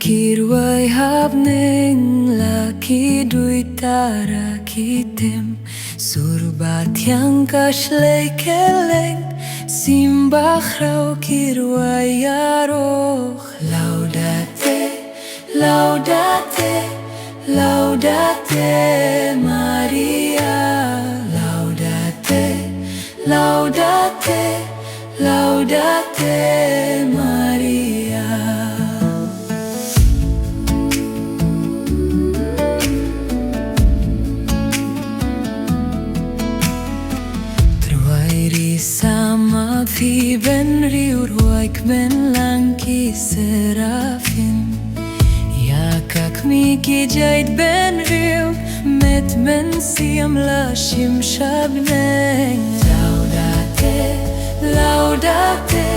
Kirway hapning laki dui tara kitim Surbat yang kashlei keleng Simbach rau kirway aroch Laudate, laudate, laudate Maria Laudate, laudate, laudate Maria. Sama fi ben riur waik ben langki serafin Yakak miki jait ben riu met ben siam lashim shabneng Laudate, laudate